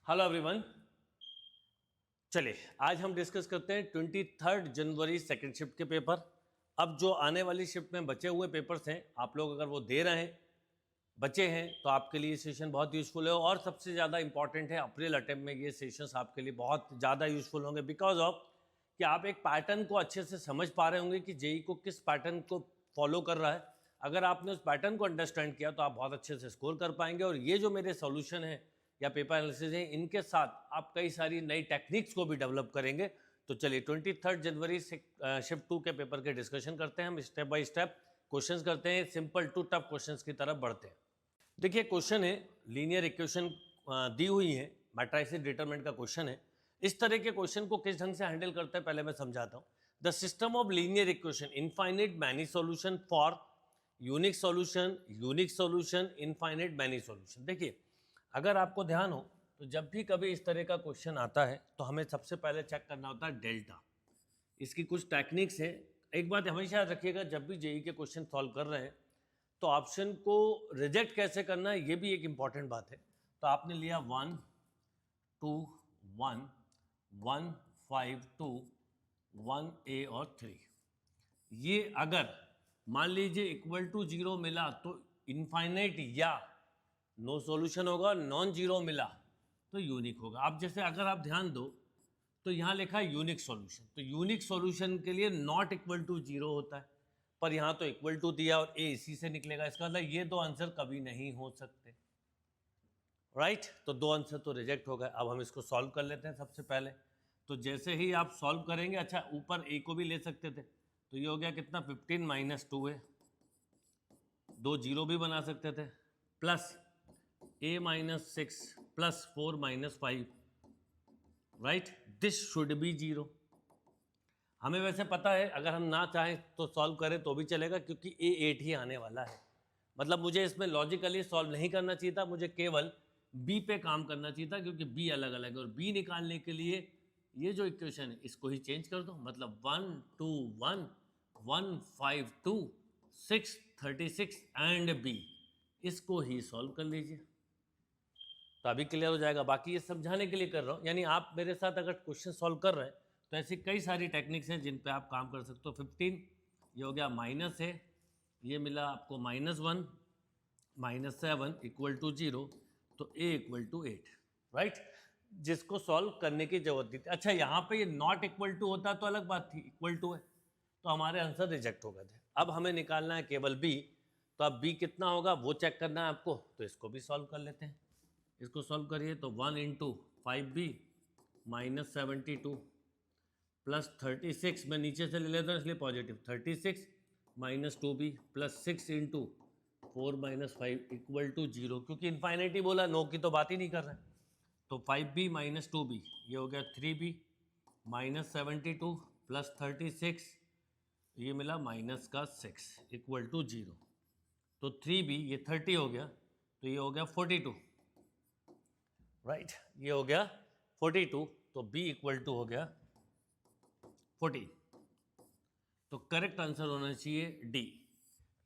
Hello everyone. चलिए आज हम डिस्कस करते हैं 23 जनवरी सेकेंड शिफ्ट के पेपर। अब जो आने वाली शिफ्ट में बचे हुए पेपर्स हैं, आप लोग अगर वो दे रहे हैं, बचे हैं, तो आपके लिए सेशन बहुत यूज़फुल है। और सबसे ज़्यादा इंपॉर्टेंट है, अप्रैल अटेम्प्ट में ये सेशंस आपके लिए बहुत ज़्यादा यूज़फुल होंगे बिकॉज ऑफ कि आप एक पैटर्न को अच्छे से समझ पा रहे होंगे कि जेई को किस पैटर्न को फॉलो कर रहा है। अगर आपने उस पैटर्न को अंडरस्टैंड किया तो आप बहुत अच्छे से स्कोर कर पाएंगे। और ये जो मेरे सॉल्यूशन है या पेपर एनालिसिस है, इनके साथ आप कई सारी नई टेक्निक्स को भी डेवलप करेंगे। तो चलिए 23 जनवरी से शिफ्ट 2 के पेपर के डिस्कशन करते हैं। हम स्टेप बाय स्टेप क्वेश्चंस करते हैं, सिंपल टू टफ क्वेश्चंस की तरफ बढ़ते हैं। देखिए क्वेश्चन है, लीनियर इक्वेशन दी हुई है, मैट्रिसेस डिटरमिनेंट का क्वेश्चन है। इस तरह के क्वेश्चन को किस ढंग से हैंडल करते हैं पहले मैं समझाता हूँ। The system of linear equation, infinite many solution for unique solution, infinite many solution. देखिए अगर आपको ध्यान हो तो जब भी कभी इस तरह का क्वेश्चन आता है तो हमें सबसे पहले चेक करना होता है डेल्टा। इसकी कुछ टेक्निक्स है। एक बात हमेशा याद रखिएगा, जब भी जेई के क्वेश्चन सॉल्व कर रहे हैं तो ऑप्शन को रिजेक्ट कैसे करना है ये भी एक इम्पॉर्टेंट बात है। तो आपने लिया 1 2 1 1 5 2 1 ए और 3। ये अगर मान लीजिए इक्वल टू 0 मिला तो इनफाइनाइट या नो सॉल्यूशन होगा, नॉन जीरो मिला तो यूनिक होगा। अब जैसे अगर आप ध्यान दो तो यहाँ लिखा है यूनिक सॉल्यूशन, तो यूनिक सॉल्यूशन के लिए नॉट इक्वल टू 0 होता है, पर यहाँ तो इक्वल टू दिया और ए इसी से निकलेगा। इसका मतलब ये दो आंसर कभी नहीं हो सकते, राइट। तो दो आंसर तो रिजेक्ट हो गए। अब हम इसको सॉल्व कर लेते हैं सबसे पहले। तो जैसे ही आप सॉल्व करेंगे, अच्छा ऊपर ए को भी ले सकते थे, तो ये हो गया कितना 15 - 2 है, 2 जीरो भी बना सकते थे, plus a - 6 plus 4 - 5, right. This should be 0। हमें वैसे पता है अगर हम ना चाहें तो सॉल्व करें तो भी चलेगा क्योंकि a 8 ही आने वाला है। मतलब मुझे इसमें लॉजिकली सॉल्व नहीं करना चाहिए था, मुझे केवल b पे काम करना चाहिए था क्योंकि b अलग अलग है। और b निकालने के लिए ये जो इक्वेशन है इसको ही चेंज कर दो। मतलब 1 2 1 1 5 2 6 36 एंड b, इसको ही सॉल्व कर लीजिए तो अभी क्लियर हो जाएगा। बाकी ये समझाने के लिए कर रहा हूँ, यानी आप मेरे साथ अगर क्वेश्चन सॉल्व कर रहे हैं तो ऐसी कई सारी टेक्निक्स हैं जिन पे आप काम कर सकते हो। 15 ये हो गया माइनस है, ये मिला आपको -1 -7 इक्वल टू 0, तो a इक्वल टू 8, राइट, जिसको सॉल्व करने की जरूरत नहीं थी। अच्छा यहाँ पे ये नॉट इक्वल टू होता तो अलग बात थी, इक्वल टू है तो हमारे आंसर रिजेक्ट हो गए थे। अब हमें निकालना है केवल b, तो अब b कितना होगा वो चेक करना है आपको, तो इसको भी सॉल्व कर लेते हैं। इसको सॉल्व करिए तो 1 × 5b - 72 प्लस 36, मैं नीचे से ले लेता हूँ इसलिए positive, 36 - 2b plus 6 × 4 - 5 equal to 0, क्योंकि इन्फाइनिटी बोला, नो की तो बात ही नहीं कर रहे हैं। तो 5b - 2b ये हो गया 3b - 72 प्लस 36, ये मिला -6 इक्वल टू 0। तो 3b ये 30 हो गया, तो ये हो गया 42, राइट, ये हो गया 42, तो b इक्वल टू हो गया 14। तो करेक्ट आंसर होना चाहिए डी,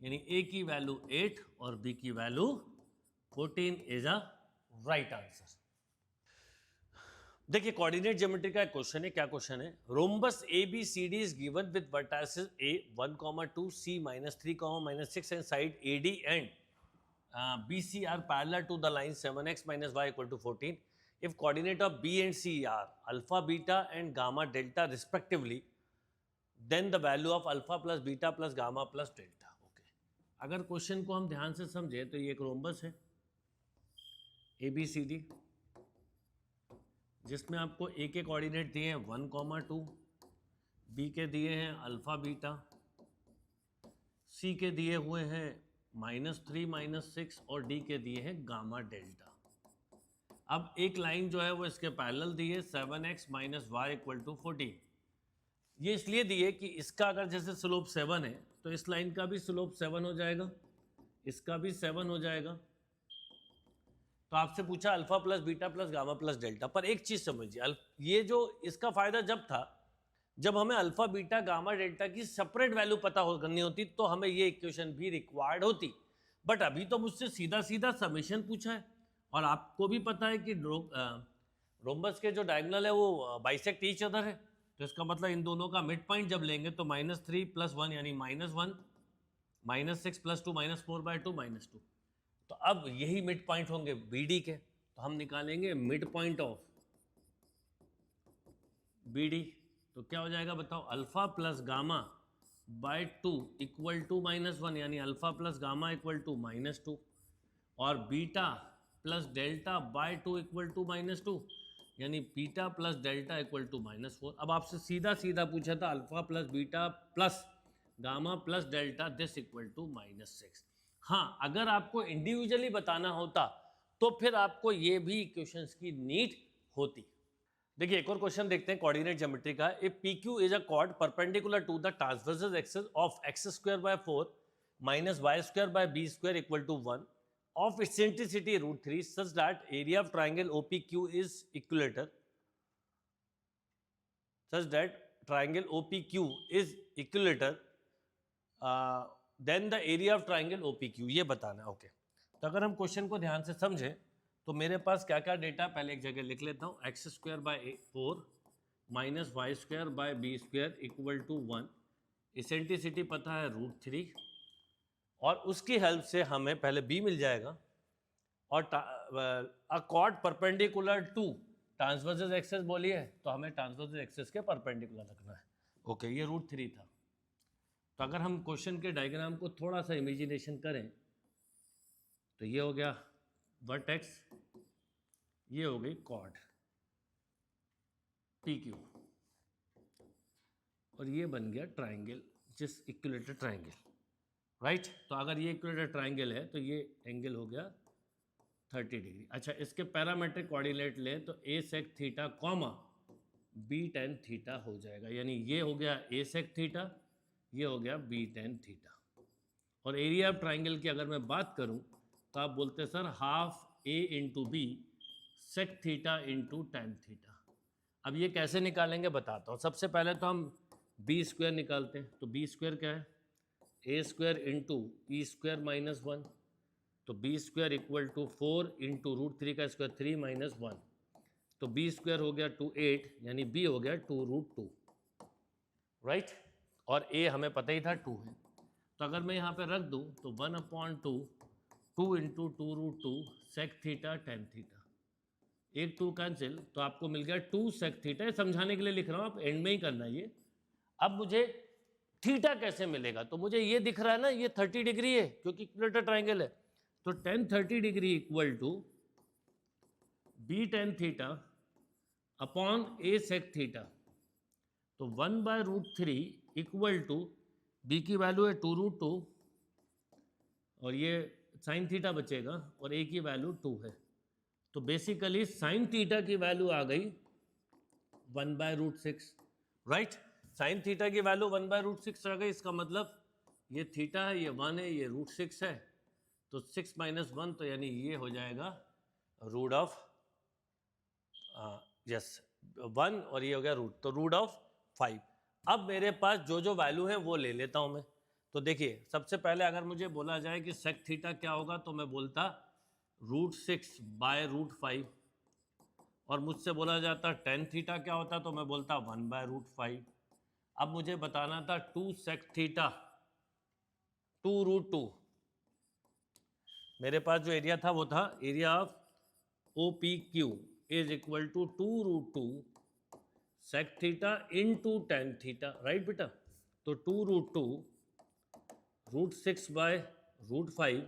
यानी a की वैल्यू 8 और b की value 14 is a right answer. देखिए कोऑर्डिनेट ज्योमेट्री का एक क्वेश्चन है। क्या क्वेश्चन है? Rhombus ABCD is given with vertices a 1, 2, c -3, -6 and side AD and BC are parallel to the line 7x - y equal to 14. If coordinate of B and C are alpha, beta and gamma delta respectively, then the value of alpha plus beta plus gamma plus delta. Okay. अगर question को हम ध्यान से समझे तो ये एक rhombus है ABCD, जिसमें आपको A के कोऑर्डिनेट दिए हैं 1, 2, B के दिए हैं अल्फा बीटा, C के दिए हुए हैं -3 - 6 और D के दिए हैं गामा डेल्टा। अब एक लाइन जो है वो इसके पैरेलल दी है 7x - y इक्वल टू 14। ये इसलिए दिए कि इसका अगर जैसे स्लोप 7 है तो इस लाइन का भी स्लोप 7 हो जाएगा, इसका भी 7 हो जाएगा। तो आपसे पूछा alpha plus beta plus gamma plus delta, पर एक चीज समझिए, ये जो इसका फायदा जब था जब हमें अल्फा बीटा गामा डेल्टा की सेपरेट वैल्यू पता करनी होती तो हमें ये इक्वेशन भी रिक्वायर्ड होती। बट अभी तो मुझसे सीधा सीधा समेशन पूछा है, और आपको भी पता है कि रोम्बस के जो डायगोनल है वो बाइसेक्ट ईच अदर है, तो इसका मतलब इन दोनों का मिड पॉइंट जब लेंगे तो -3 + 1 यानी -1, -6 + 2 -4/2 -2। तो अब यही मिड पॉइंट होंगे बी डी के, तो हम निकालेंगे mid point of B D. तो क्या हो जाएगा बताओ, alpha plus gamma by 2 equal to -1 यानी alpha plus gamma equal to -2, और beta plus delta by 2 equal to -2 यानी beta plus delta equal to -4। अब आपसे सीधा सीधा पूछा था alpha plus beta plus gamma plus delta this equal to -6। हाँ, अगर आपको इंडिविजुअली बताना होता तो फिर आपको ये भी इक्वेशंस की नीड होती। देखिए एक और क्वेश्चन देखते हैं कोऑर्डिनेट ज्योमेट्री का। If P Q is a chord perpendicular to the transversal axis of x²/4 - y²/b² equal to 1 of eccentricity √3 such that area of triangle OPQ is equilateral, such that triangle OPQ is equilateral, then the area of triangle OPQ ये बताना है। Okay, तो अगर हम question को ध्यान से समझें तो मेरे पास क्या क्या डेटा पहले एक जगह लिख लेता हूँ। x²/4 - y²/b² equal to 1, eccentricity पता है √3, और उसकी हेल्प से हमें पहले b मिल जाएगा, और a chord perpendicular to transversal axis बोलिए तो हमें ट्रांसवर्सल एक्सिस के परपेंडिकुलर रखना है। ओके, ये √3 था। तो अगर हम क्वेश्चन के डायग्राम को थोड़ा सा इमेजिनेशन करें तो ये हो गया वर्टेक्स, ये हो गई कॉर्ड पी क्यू, और ये बन गया ट्राइंगल, जिस इक्विलेटरल ट्राइंगल, राइट। तो अगर ये इक्विलेटरल ट्राइंगल है तो ये एंगल हो गया 30 डिग्री। अच्छा, इसके पैरामेट्रिक कोऑर्डिनेट लें तो a sec theta comma b tan theta हो जाएगा, यानी ये हो गया a sec थीटा, ये हो गया b tan थीटा। और एरिया ऑफ ट्राइंगल की अगर मैं बात करूं तो आप बोलते हैं sir half a into b sec theta into tan theta. अब ये कैसे निकालेंगे बताता हूँ। सबसे पहले तो हम b² निकालते हैं, तो b² क्या है, a² इंटू e² -1, तो b² इक्वल टू 4 इंटू √3 का स्क्वायर 3 - 1, तो b² हो गया 2 8 यानी b हो गया 2√2, राइट। और a हमें पता ही था 2 है, तो अगर मैं यहाँ पे रख दूँ तो 1/2 2 into 2√2 sec theta tan theta, एक 2 कैंसिल, तो आपको मिल गया 2 sec थीटा। समझाने के लिए लिख रहा हूँ, आप एंड में ही करना है ये। अब मुझे थीटा कैसे मिलेगा, तो मुझे ये दिख रहा है ना, ये 30 डिग्री है क्योंकि इक्विलेटरल ट्राइंगल है, तो tan 30 degree equal to b tan theta upon a sec theta, तो 1/√3 इक्वल टू b की वैल्यू है 2√2 और ये साइन थीटा बचेगा और a की वैल्यू 2 है, तो बेसिकली साइन थीटा की वैल्यू आ गई 1/√6, राइट। साइन थीटा की वैल्यू 1/√6 आ गई, इसका मतलब ये थीटा है, ये 1 है, ये √6 है, तो 6 - 1 तो यानी ये हो जाएगा रूट ऑफ यस 1, और ये हो गया रूट, तो रूट ऑफ 5। अब मेरे पास जो जो वैल्यू है वो ले लेता हूँ मैं। तो देखिए सबसे पहले अगर मुझे बोला जाए कि सेक थीटा क्या होगा तो मैं बोलता √6/√5, और मुझसे बोला जाता टेन थीटा क्या होता तो मैं बोलता 1/√5। अब मुझे बताना था 2 sec थीटा 2√2, मेरे पास जो एरिया था वो था area of OPQ is equal to 2√2 sec theta into tan theta, right बेटा। तो 2√2 √6/√5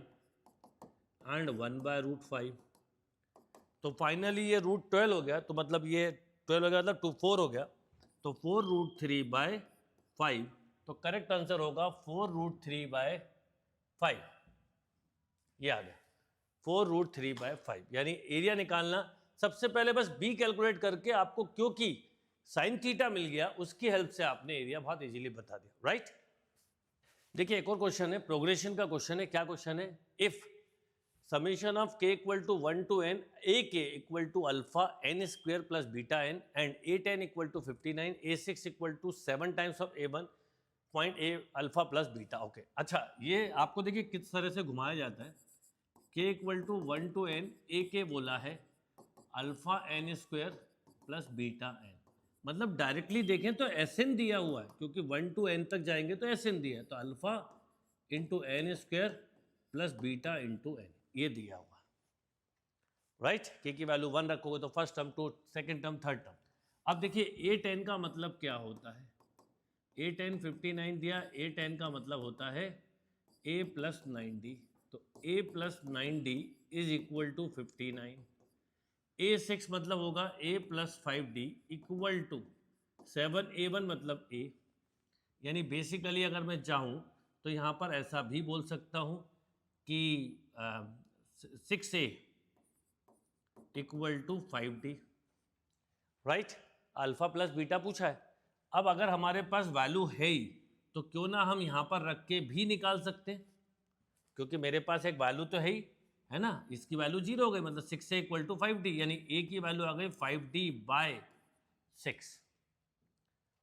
एंड 1/√5, तो फाइनली ये √12 हो गया, तो मतलब ये 12 हो गया मतलब 4 हो गया, तो 4√3/5, तो करेक्ट आंसर होगा 4√3/5, ये आ गया 4√3/5। यानी एरिया निकालना सबसे पहले बस b कैलकुलेट करके आपको, क्योंकि साइन थीटा मिल गया उसकी हेल्प से आपने एरिया बहुत इजीली बता दिया, राइट। देखिए एक और क्वेश्चन है, प्रोग्रेशन का क्वेश्चन है। क्या क्वेश्चन है, if summation of k equal to 1 to n ak equal to alpha n square plus beta n and a10 equal to 59, a6 equal to 7 times of a1 point a alpha plus beta। Okay, अच्छा ये आपको देखिए किस तरह से घुमाया जाता है। k equal to 1 to n ak बोला है, alpha n square plus beta n. मतलब डायरेक्टली देखें तो एस एन दिया हुआ है, क्योंकि 1 to n तक जाएंगे तो एस एन दिया है, तो alpha into n square plus beta into n, ये दिया हुआ है, राइट। के की वैल्यू 1 रखोगे तो first term, two second term, third term. अब देखिए ए टेन का मतलब क्या होता है, ए टेन 59 दिया, ए टेन का मतलब होता है ए प्लस 9d, तो a plus 9d is equal to 59। A 6 मतलब होगा ए plus 5d equal to 7a1 मतलब a, यानी बेसिकली अगर मैं चाहूँ तो यहाँ पर ऐसा भी बोल सकता हूँ कि 6a equal to 5d, right. Alpha plus beta पूछा है। अब अगर हमारे पास वैल्यू है ही तो क्यों ना हम यहाँ पर रख के भी निकाल सकते हैं, क्योंकि मेरे पास एक वैल्यू तो है ही, है ना। इसकी वैल्यू 0 हो गई, मतलब 6 से इक्वल टू 5d, यानी a की वैल्यू आ गई 5d बाय 6,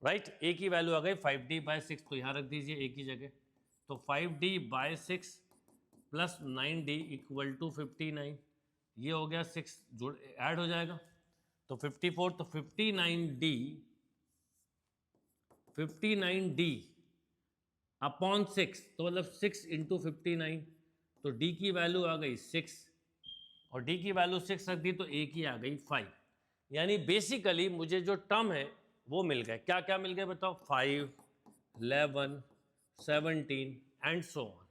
राइट। a की वैल्यू आ गई 5d बाय 6, तो यहाँ रख दीजिए a की जगह, तो 5d bye 6 plus 9d equal to 59, ये हो गया 6 जोड़ ऐड हो जाएगा तो 54, तो 59d अपॉन 6, तो मतलब 6 इंटू 59, तो d की वैल्यू आ गई 6, और d की वैल्यू 6 रख दी तो a की आ गई 5। यानी बेसिकली मुझे जो टर्म है वो मिल गए। क्या क्या मिल गए बताओ, 5, 11, 17 एंड सो ऑन।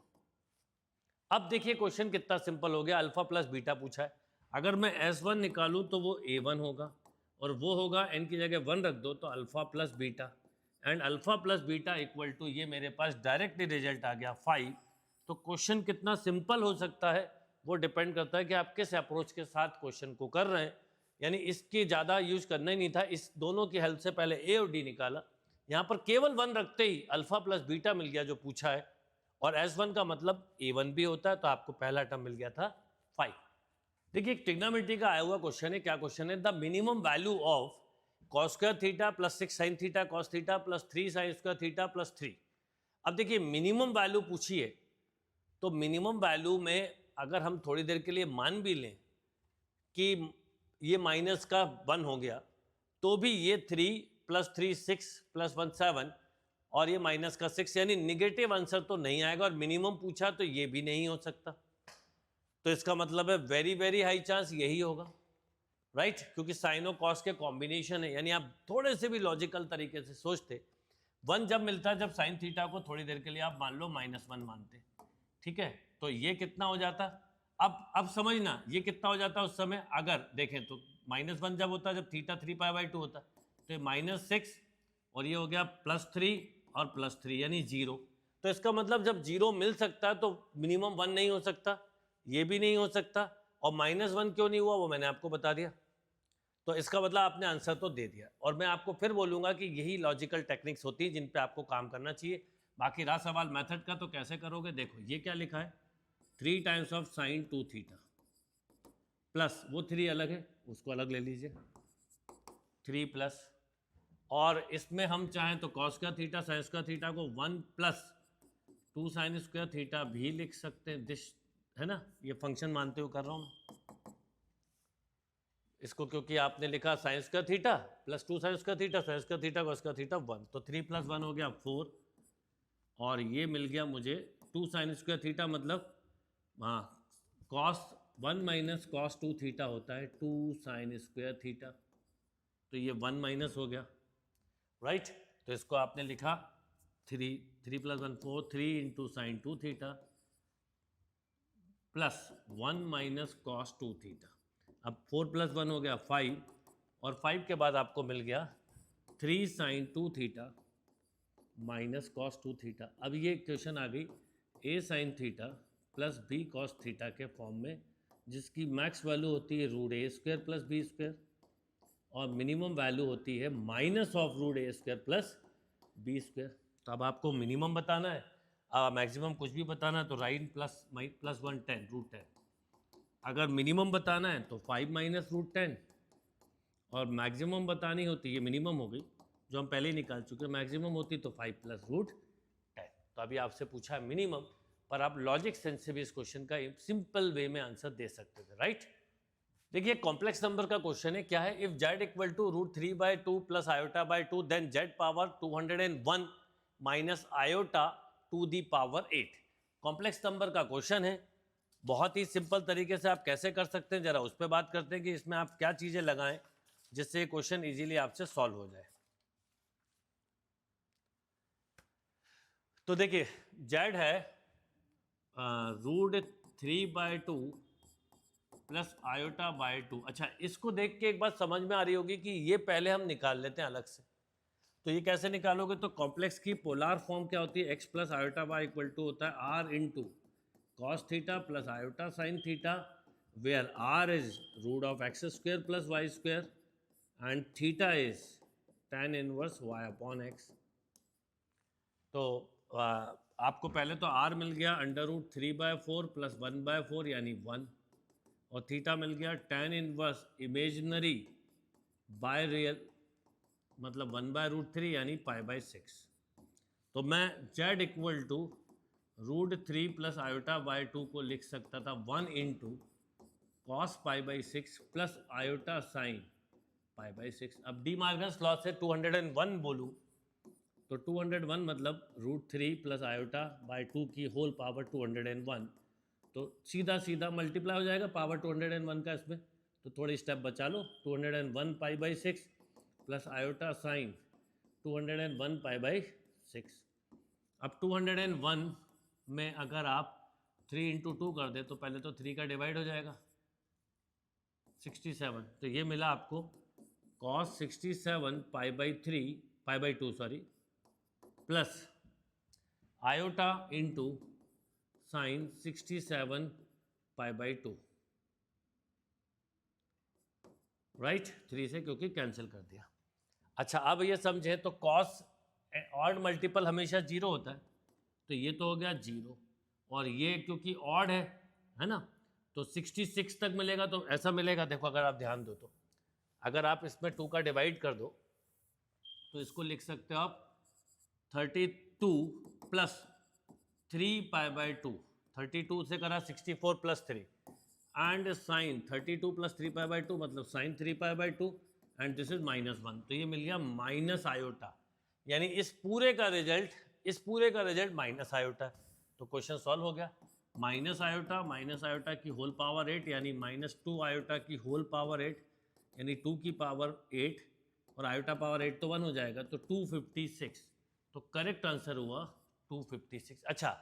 अब देखिए क्वेश्चन कितना सिंपल हो गया, अल्फा प्लस बीटा पूछा है। अगर मैं S1 निकालूं तो वो A1 होगा, और वो होगा n की जगह 1 रख दो तो alpha plus beta, and alpha plus beta equal to, ये मेरे पास डायरेक्टली रिजल्ट आ गया 5। तो क्वेश्चन कितना सिंपल हो सकता है वो डिपेंड करता है कि आप किस अप्रोच के साथ क्वेश्चन को कर रहे हैं। यानी इसकी ज़्यादा यूज करना ही नहीं था, इस दोनों की हेल्प से पहले ए और डी निकाला, यहाँ पर केवल 1 रखते ही अल्फा प्लस बीटा मिल गया जो पूछा है, और S1 का मतलब A1 भी होता है, तो आपको पहला टर्म मिल गया था 5। देखिए एक ट्रिग्नोमेट्री का आया हुआ क्वेश्चन है, क्या क्वेश्चन है, the minimum value of cos square theta plus 6 sin theta cos theta plus 3 sin square theta plus 3। अब देखिए मिनिमम वैल्यू पूछी है, तो मिनिमम वैल्यू में अगर हम थोड़ी देर के लिए मान भी लें कि ये माइनस का 1 हो गया, तो भी ये 3 प्लस 3 6 प्लस 1 7, और ये माइनस का 6, यानी निगेटिव आंसर तो नहीं आएगा, और मिनिमम पूछा तो ये भी नहीं हो सकता, तो इसका मतलब है वेरी वेरी हाई चांस यही होगा, राइट। क्योंकि साइन और कॉस के कॉम्बिनेशन है, यानी आप थोड़े से भी लॉजिकल तरीके से सोचते, 1 जब मिलता है जब साइन थीटा को थोड़ी देर के लिए आप मान लो -1 मानते, ठीक है, तो ये कितना हो जाता। अब समझना ये कितना हो जाता उस समय, अगर देखें तो -1 जब होता है जब थीटा 3π/2 होता है, तो -6 और ये हो गया +3 और +3 यानी 0। तो इसका मतलब जब 0 मिल सकता है तो मिनिमम 1 नहीं हो सकता, ये भी नहीं हो सकता, और -1 क्यों नहीं हुआ वो मैंने आपको बता दिया। तो इसका मतलब आपने आंसर तो दे दिया, और मैं आपको फिर बोलूँगा कि यही लॉजिकल टेक्निक्स होती है जिन पे आपको काम करना चाहिए। बाकी रहा सवाल मेथड का, तो कैसे करोगे, देखो ये क्या लिखा है, 3 times of sine 2 theta plus वो 3 अलग है उसको अलग ले लीजिए, 3 प्लस, और इसमें हम चाहें तो कॉस का थीटा साइन का थीटा को 1 प्लस 2 साइन स्क्वायर थीटा भी लिख सकते हैं, दिस है ना, ये फंक्शन मानते हुए कर रहा हूँ मैं इसको, क्योंकि आपने लिखा sine square theta plus 2 sine square theta sine square theta cos का थीटा 1, तो 3 + 1 हो गया 4, और ये मिल गया मुझे 2 साइन स्क्वायर थीटा, मतलब हाँ कॉस 1 माइनस कॉस 2 थीटा होता है 2 साइन स्क्वायर थीटा, तो ये 1 माइनस हो गया, राइट। तो इसको आपने लिखा 3 + 1 4, 3 into sine 2 theta plus 1 minus cos 2 theta. अब 4 + 1 हो गया 5, और 5 के बाद आपको मिल गया 3 sine 2 theta minus cos 2 theta. अब ये क्वेश्चन आ गई a sine theta plus b cos theta के फॉर्म में, जिसकी मैक्स वैल्यू होती है √a² प्लस b², और मिनिमम वैल्यू होती है -√a² प्लस b²। तो अब आपको मिनिमम बताना है, मैक्सिमम कुछ भी बताना है तो राइट +1 10 √10, अगर मिनिमम बताना है तो 5 माइनस √10, और मैक्सिमम बतानी होती है, मिनिमम हो गई जो हम पहले ही निकाल चुके, मैक्सिमम होती तो 5 + √10। तो अभी आपसे पूछा है मिनिमम, पर आप लॉजिक सेंस से भी इस क्वेश्चन का सिंपल वे में आंसर दे सकते थे, राइट। देखिए कॉम्प्लेक्स नंबर का क्वेश्चन है, क्या है, if z equal to √3/2 plus iota by 2 then z power 201 minus iota to the power 8। Complex number का क्वेश्चन है, बहुत ही सिंपल तरीके से आप कैसे कर सकते हैं, जरा उस पर बात करते हैं कि इसमें आप क्या चीजें लगाएं जिससे क्वेश्चन इजीली आपसे सॉल्व हो जाए। तो देखिए z है √3/2 प्लस आयोटा बाई 2। अच्छा, इसको देख के एक बात समझ में आ रही होगी कि ये पहले हम निकाल लेते हैं अलग से। तो ये कैसे निकालोगे, तो कॉम्प्लेक्स की पोलार फॉर्म क्या होती है, x plus iota y equal to होता है r into cos theta plus iota sine theta, where r is √(x² plus y² and theta is tan inverse y upon x। तो आपको पहले तो r मिल गया √3/4 प्लस 1/4 यानी 1, और थीटा मिल गया tan inverse imaginary by real मतलब 1/√3 यानी π/6। तो मैं z equal to √3 plus iota by 2 को लिख सकता था 1 into cos π/6 plus iota sine π/6। अब डी मार्गन्स लॉ से 201 बोलूँ तो 201 मतलब √3 प्लस आयोटा बाई 2 की होल पावर 201, तो सीधा सीधा मल्टीप्लाई हो जाएगा पावर 201 का इसमें, तो थोड़ी स्टेप बचा लो, 201 π/6 प्लस आयोटा साइन 201 π/6। अब 201 में अगर आप 3 इंटू 2 कर दे तो पहले तो 3 का डिवाइड हो जाएगा 67, तो ये मिला आपको cos 67 π/2 sorry plus iota into sine 67 π/2, right, 3 से क्योंकि कैंसिल कर दिया। अच्छा, अब ये समझे तो कॉस ऑड मल्टीपल हमेशा 0 होता है, तो ये तो हो गया 0, और ये क्योंकि ऑड है ना, तो 66 तक मिलेगा, तो ऐसा मिलेगा। देखो अगर आप ध्यान दो तो अगर आप इसमें 2 का डिवाइड कर दो तो इसको लिख सकते हो आप 32 प्लस 3 π/2, 32 से करा 64 प्लस 3 एंड साइन 32 प्लस 3 π/2 मतलब साइन 3 π/2 एंड दिस इज -1, तो ये मिल गया माइनस आयोटा, यानी इस पूरे का रिजल्ट माइनस आयोटा है। तो क्वेश्चन सॉल्व हो गया, माइनस आयोटा की होल पावर 8 यानी -2 आयोटा की होल पावर 8 यानी 2 की पावर 8, और आयोटा पावर 8 तो 1 हो जाएगा, तो 256, तो करेक्ट आंसर हुआ 256। अच्छा,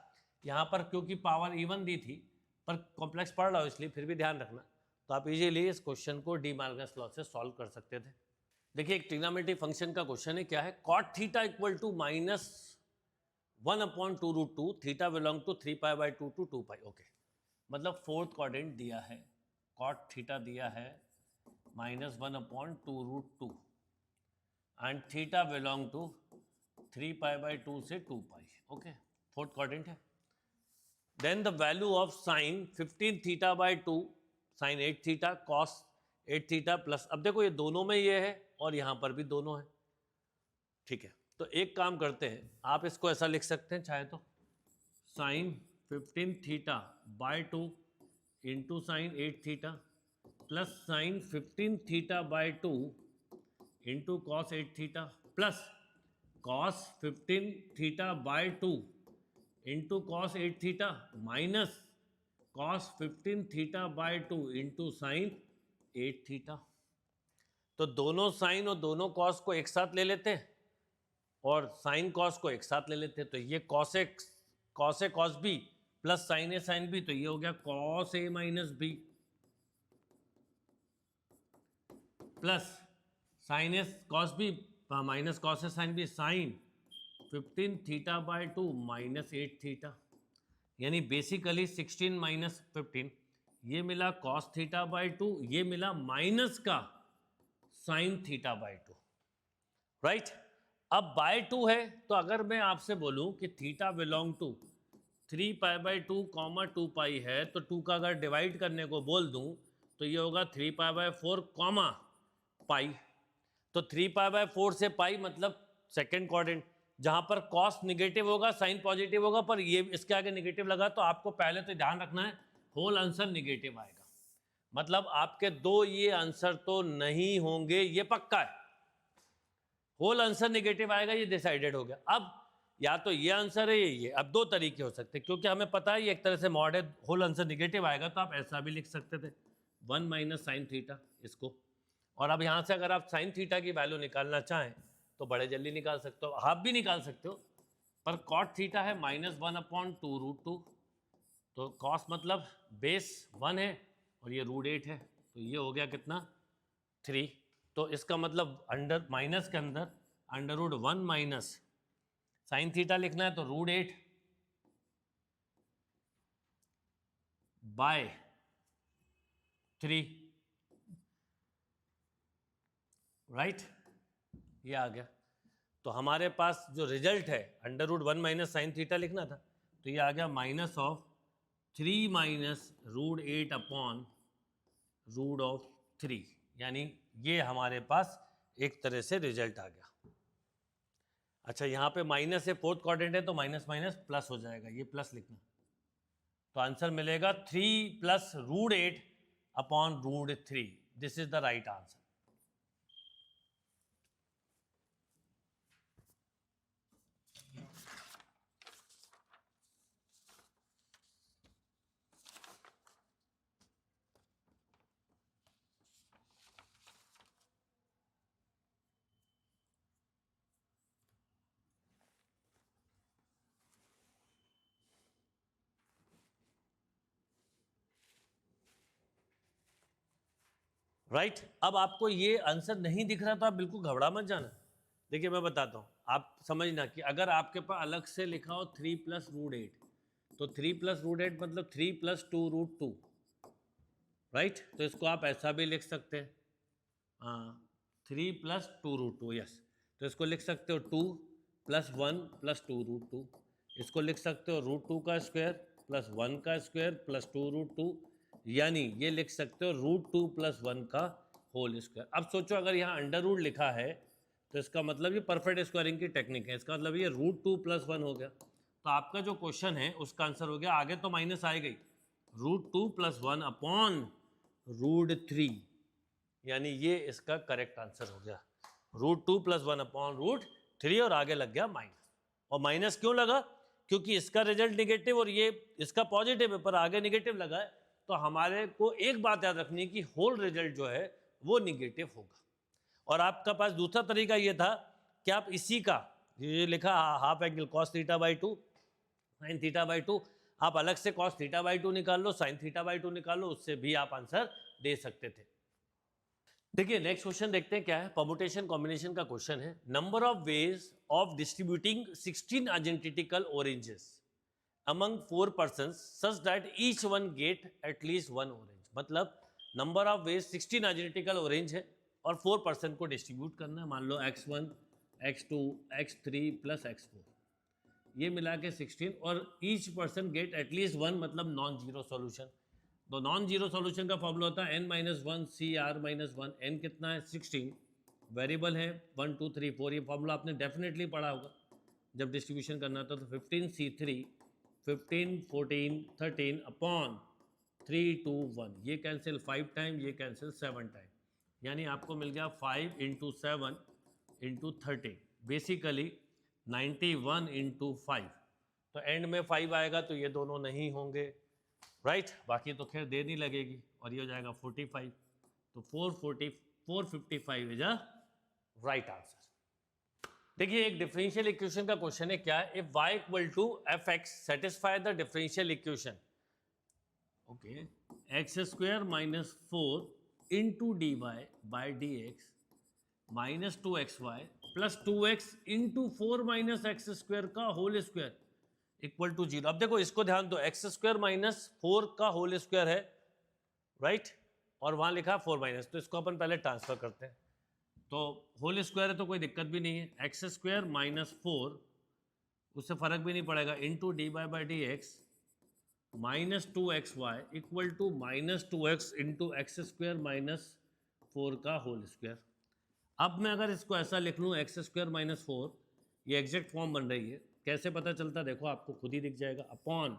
यहाँ पर क्योंकि पावर इवन दी थी पर कॉम्प्लेक्स पढ़ रहा हो इसलिए फिर भी ध्यान रखना, तो आप इजीली इस क्वेश्चन को डी मार्गन्स लॉ से सॉल्व कर सकते थे। देखिए एक ट्रिग्नोमेट्री फंक्शन का क्वेश्चन है, क्या है, cot theta equal to -1/2√2 theta belong to 3π/2 to 2π। Okay, मतलब फोर्थ क्वाड्रेंट दिया है, कॉट थीटा दिया है -1/2√2 एंड थीटा बिलोंग टू 3π/2 से 2π। ओके, फोर्थ क्वाड्रेंट है। Then the value of sine 15 theta by 2 sine 8 theta cos 8 theta plus, अब देखो ये दोनों में ये है और यहाँ पर भी दोनों है, ठीक है। तो एक काम करते हैं, आप इसको ऐसा लिख सकते हैं चाहे तो, sine 15 theta by 2 into sine 8 theta plus sine 15 theta by 2 into cos 8 theta plus cos 15 theta by 2 into cos 8 theta minus cos 15 theta by 2 into sine 8 theta. तो दोनों साइन और दोनों कॉस को एक साथ ले लेते हैं और साइन कॉस को एक साथ ले लेते हैं, तो ये cos A cos B plus sine A sine B, तो ये हो गया cos A minus B plus sine A cos B minus cos A sine B sine 15 theta by 2 minus 8 theta, यानी बेसिकली 16 माइनस 15, ये मिला कॉस थीटा बाई 2, ये मिला minus का साइन थीटा बाई 2, राइट। अब बाय 2 है, तो अगर मैं आपसे बोलूं कि थीटा बिलोंग टू 3π/2 कॉमा 2π है, तो 2 का अगर डिवाइड करने को बोल दूं तो ये होगा 3π/4 कॉमा पाई, तो 3π/4 से पाई मतलब सेकेंड क्वाड्रेंट, जहां पर कॉस निगेटिव होगा साइन पॉजिटिव होगा, पर ये इसके आगे निगेटिव लगा, तो आपको पहले तो ध्यान रखना है होल आंसर निगेटिव आएगा, मतलब आपके दो ये आंसर तो नहीं होंगे, ये पक्का है। होल आंसर नेगेटिव आएगा, ये डिसाइडेड हो गया। अब या तो ये आंसर है ये, अब दो तरीके हो सकते हैं, क्योंकि हमें पता है ये एक तरह से मॉड है, होल आंसर नेगेटिव आएगा, तो आप ऐसा भी लिख सकते थे 1 माइनस साइन थीटा इसको। और अब यहाँ से अगर आप साइन थीटा की वैल्यू निकालना चाहें तो बड़े जल्दी निकाल सकते हो, हाफ भी निकाल सकते हो, पर कॉट थीटा है -1/2√2, तो कॉस मतलब बेस 1 है और ये √8 है, तो ये हो गया कितना 3। तो इसका मतलब अंडर माइनस के अंदर √1 माइनस साइन थीटा लिखना है तो √8 बाय 3, राइट, ये आ गया। तो हमारे पास जो रिजल्ट है √1 माइनस साइन थीटा लिखना था, तो ये आ गया -3 माइनस √8/√3, यानी ये हमारे पास एक तरह से रिजल्ट आ गया। अच्छा, यहाँ पे माइनस है, फोर्थ क्वाड्रेंट है, तो माइनस माइनस प्लस हो जाएगा, ये प्लस लिखना, तो आंसर मिलेगा 3 + √8/√3। This is the right answer. Right, अब आपको ये आंसर नहीं दिख रहा तो आप बिल्कुल घबरा मत जाना। देखिए मैं बताता हूँ, आप समझना कि अगर आपके पास अलग से लिखा हो 3 + √8, तो 3 + √8 मतलब 3 + 2√2, राइट, तो इसको आप ऐसा भी लिख सकते हैं, हाँ 3 + 2√2, यस, तो इसको लिख सकते हो 2 + 1 + 2√2, इसको लिख सकते हो √2 का स्क्वायर + 1 का स्क्वायर + 2√2, यानी ये लिख सकते हो √2 + 1 का होल स्क्वायर। अब सोचो अगर यहाँ अंडर रूट लिखा है तो इसका मतलब ये परफेक्ट स्क्वायरिंग की टेक्निक है, इसका मतलब ये √2 + 1 हो गया। तो आपका जो क्वेश्चन है उसका आंसर हो गया, आगे तो माइनस आएगा ही, √2 + 1/√3, यानी ये इसका करेक्ट आंसर हो गया, √2 + 1/√3, और आगे लग गया माइनस। और माइनस क्यों लगा? क्योंकि इसका रिजल्ट निगेटिव और ये इसका पॉजिटिव है, पर आगे निगेटिव लगा है, तो हमारे को एक बात याद रखनी है कि होल रिजल्ट जो है वो निगेटिव होगा। और आपका पास दूसरा तरीका ये था कि आप इसी का ये लिखा हाफ एंगल cos θ/2 sin θ/2, आप अलग से cos θ/2 निकाल लो, sin θ/2 निकाल लो, उससे भी आप आंसर दे सकते थे। देखिए नेक्स्ट क्वेश्चन देखते हैं क्या है, परम्यूटेशन कॉम्बिनेशन का क्वेश्चन है। Number of ways of distributing 16 identical oranges among 4 persons such that each one get at least 1 orange, मतलब number of ways 16 identical orange है और 4 पर्सन को डिस्ट्रीब्यूट करना है, मान लो x1 x2 x3 + x4, ये मिला के 16, और ईच पर्सन गेट एटलीस्ट 1 मतलब नॉन जीरो सॉल्यूशन। तो नॉन जीरो सॉल्यूशन का फॉर्मूला होता है n-1 CR-1, n कितना है 16, वेरिएबल है 1 2 3 4, ये फॉर्मूला आपने डेफिनेटली पढ़ा होगा जब डिस्ट्रीब्यूशन करना था, तो 15C3 15 14 13 अपॉन 3 2 1, ये कैंसिल 5 टाइम, ये कैंसिल 7 टाइम, यानी आपको मिल गया 5 × 7 × 30, बेसिकली 91 × 5। तो एंड में 5 आएगा तो ये दोनों नहीं होंगे, राइट, बाकी तो खैर देर नहीं लगेगी, और ये हो जाएगा 45, तो 455 इज अ राइट आंसर। देखिए एक डिफरेंशियल इक्वेशन का क्वेश्चन है, क्या है, if y = fx satisfy the differential equation, okay, x² - 4 × dy by dx -2xy + 2x × 4 - x² का होल स्क्वायर इक्वल टू 0। अब देखो इसको ध्यान दो, x² - 4 का होल स्क्वायर है, राइट, और वहां लिखा 4 तो इसको अपन पहले ट्रांसफर करते हैं, तो होल स्क्वायर है तो कोई दिक्कत भी नहीं है, x² - 4 उससे फर्क भी नहीं पड़ेगा, into dy by dx -2xy equal to -2x × x² - 4 का होल स्क्वायर। अब मैं अगर इसको ऐसा लिख लूँ x² - 4, ये एग्जैक्ट फॉर्म बन रही है, कैसे पता चलता देखो, आपको खुद ही दिख जाएगा, अपॉन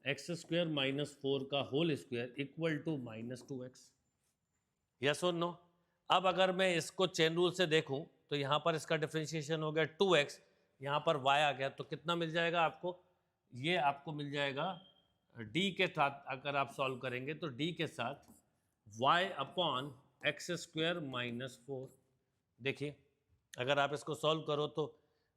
एक्स स्क्वायर माइनस 4 का whole square equal to minus 2x। Yes और नो? अब अगर मैं इसको चेन रूल से देखूं तो यहाँ पर इसका डिफरेंशिएशन हो गया 2x, यहाँ पर y आ गया, तो कितना मिल जाएगा आपको? ये आपको मिल जाएगा d के साथ, अगर आप सॉल्व करेंगे तो d के साथ y upon x square minus 4। देखिए अगर आप इसको सॉल्व करो तो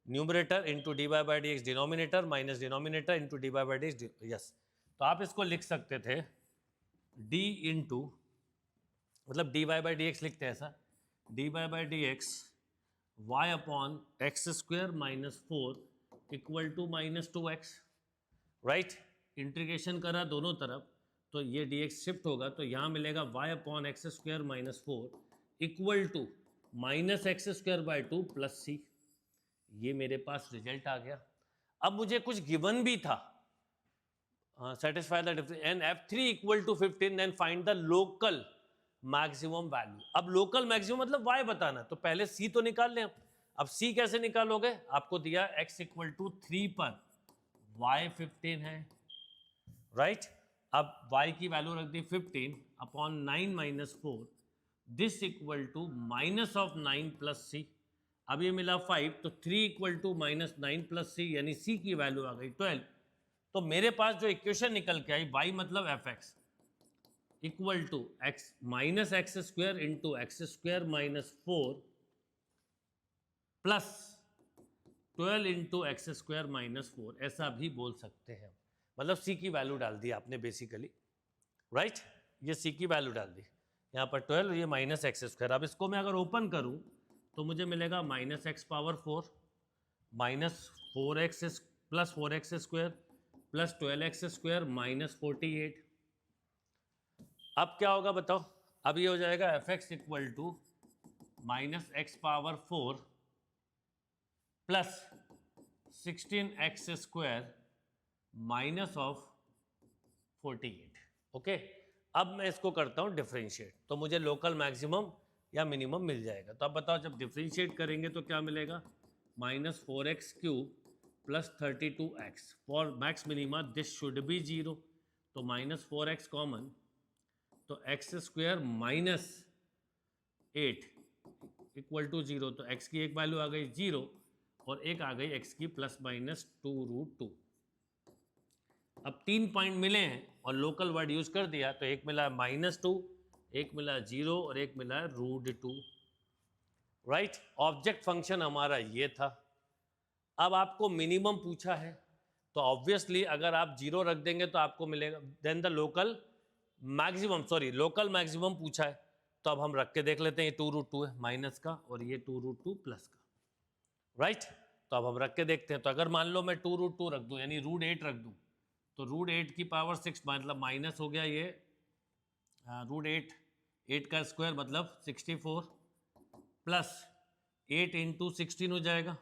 numerator into d y by d x, denominator minus denominator into d y by d x. Yes, तो आप इसको लिख सकते थे d इंटू, मतलब d y by d x लिखते हैं ऐसा, d y by d x y upon x square minus 4 equal to minus 2x। Right, integration करा दोनों तरफ तो ये dx शिफ्ट होगा, तो यहाँ मिलेगा y upon x square minus 4 equal to minus x square by 2 plus c. ये मेरे पास रिजल्ट आ गया। अब मुझे कुछ गिवन भी था, satisfy the difference and f3 equal to 15, then find the local maximum value। अब local maximum मतलब y बताना, तो पहले c तो निकाल लें। अब c कैसे निकालोगे? आपको दिया x इक्वल टू 3 पर y 15 है, राइट। अब y की वैल्यू रख दी 15 upon 9 minus 4, this equal to minus of 9 plus c. अब ये मिला 5, तो 3 equal to minus 9 plus c, यानी c की वैल्यू आ गई 12। तो मेरे पास जो इक्वेशन निकल के आई y मतलब f x equal to x minus x square into x square minus 4 plus 12 into x square minus 4, ऐसा भी बोल सकते हैं। मतलब c की वैल्यू डाल दी आपने बेसिकली, राइट। ये c की वैल्यू डाल दी, यहाँ पर 12, ये माइनस एक्स स्क्वायर। अब इसको मैं अगर ओपन करूँ तो मुझे मिलेगा minus x power 4 minus 4x plus 4x square plus 12x square minus 48। अब क्या होगा बताओ? अब ये हो जाएगा f x equal to minus x power 4 plus 16x square minus of 48। Okay, अब मैं इसको करता हूँ डिफरेंशिएट, तो मुझे लोकल मैक्सिमम या मिनिमम मिल जाएगा। तो अब बताओ जब डिफरेंशिएट करेंगे तो क्या मिलेगा? Minus 4x cube plus 32x, for max minima this should be 0, तो माइनस 4x कॉमन, तो x square minus 8 equal to 0, तो x की एक वैल्यू आ गई 0 और एक आ गई x की प्लस माइनस 2√2। अब 3 पॉइंट मिले हैं और लोकल वर्ड यूज कर दिया, तो एक मिला -2, एक मिला 0 और एक मिला √2। राइट, ऑब्जेक्ट फंक्शन हमारा ये था। अब आपको मिनिमम पूछा है, तो ऑब्वियसली अगर आप 0 रख देंगे तो आपको मिलेगा, then the local maximum, sorry local maximum पूछा है, तो अब हम रख के देख लेते हैं। ये 2√2 है माइनस का और ये 2√2 प्लस का, राइट। तो अब हम रख के देखते हैं। तो अगर मान लो मैं 2√2 रख दूं, यानी √8 रख दूं, तो √8 की पावर 6 मतलब माइनस हो गया ये √8, 8 का स्क्वायर मतलब 64 प्लस 8 इंटू 16 हो जाएगा,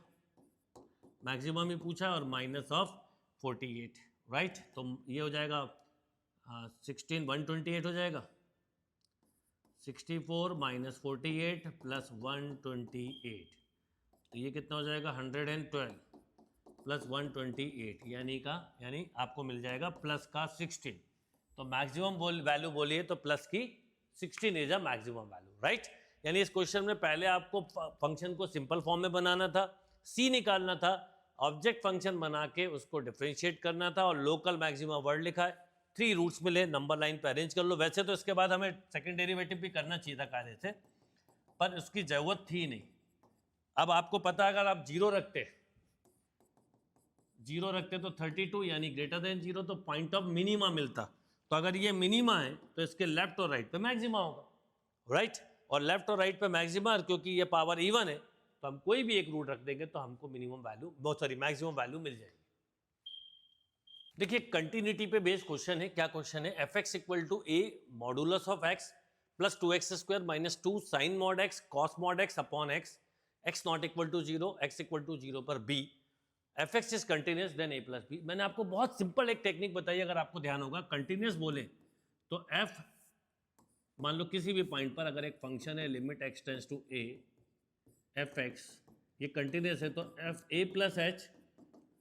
मैक्सिमम ही पूछा, और माइनस ऑफ 48, राइट। तो ये हो जाएगा 16 128 हो जाएगा, 64 माइनस 48 प्लस 128, तो ये कितना हो जाएगा 112 प्लस 128, यानी आपको मिल जाएगा प्लस का 16। तो मैक्सिमम वैल्यू बोलिए तो प्लस की 16 is a maximum value, right. यानी इस क्वेश्चन में पहले आपको फंक्शन को सिंपल फॉर्म में बनाना था, c निकालना था, ऑब्जेक्ट फंक्शन बना के उसको डिफरेंशिएट करना था, और लोकल मैक्सिमम वर्ड लिखा है। 3 रूट्स मिले, नंबर लाइन पे अरेंज कर लो। वैसे तो इसके बाद हमें सेकंड डेरिवेटिव भी करना चाहिए था कायदे से, पर उसकी जरूरत थी नहीं। अब आपको पता है अगर आप 0 रखते तो 32 यानी ग्रेटर देन 0, तो पॉइंट ऑफ मिनिमा मिलता। तो अगर ये मिनिमा है तो इसके लेफ्ट और राइट पे मैक्सिमा होगा, राइट। और लेफ्ट और राइट पे मैक्सिमा, क्योंकि ये पावर इवन है तो हम कोई भी एक रूट रख देंगे तो हमको मिनिमम वैल्यू, मैक्सिमम वैल्यू मिल जाएगी। देखिए कंटिन्यूटी पे बेस्ड क्वेश्चन है। क्या क्वेश्चन है? F x equal to a modulus of x plus 2x square minus 2 sine mod x cos mod x upon x, x not equal to 0, x equal to 0 पर b, f x is continuous then a plus b. मैंने आपको बहुत simple एक technique बताई, अगर आपको ध्यान होगा, कंटिन्यूस बोले तो एफ, मान लो किसी भी पॉइंट पर अगर एक फंक्शन है limit x tends to a, f x ये कंटिन्यूस है, तो f a plus h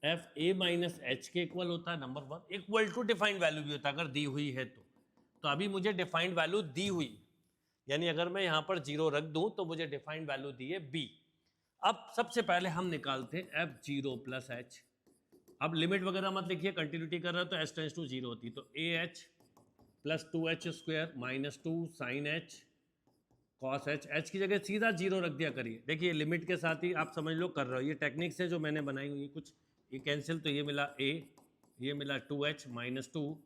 f a minus h के इक्वल होता है number one, equal to defined value भी होता है अगर दी हुई है तो अभी मुझे डिफाइंड वैल्यू दी हुई, यानी अगर मैं यहाँ पर 0 रख दूं तो मुझे डिफाइंड वैल्यू दी है बी। अब सबसे पहले हम निकालते हैं एफ जीरो प्लस एच। अब लिमिट वगैरह मत लिखिए, कंटिन्यूटी कर रहा है तो एच टेंस टू 0 होती, तो a h plus 2h square minus 2 sine h cos h, h की जगह सीधा 0 रख दिया करिए। देखिए लिमिट के साथ ही आप समझ लो कर रहे हो, ये टेक्निक्स है जो मैंने बनाई हुई कुछ, ये कैंसिल तो ये मिला a, ये मिला 2h minus 2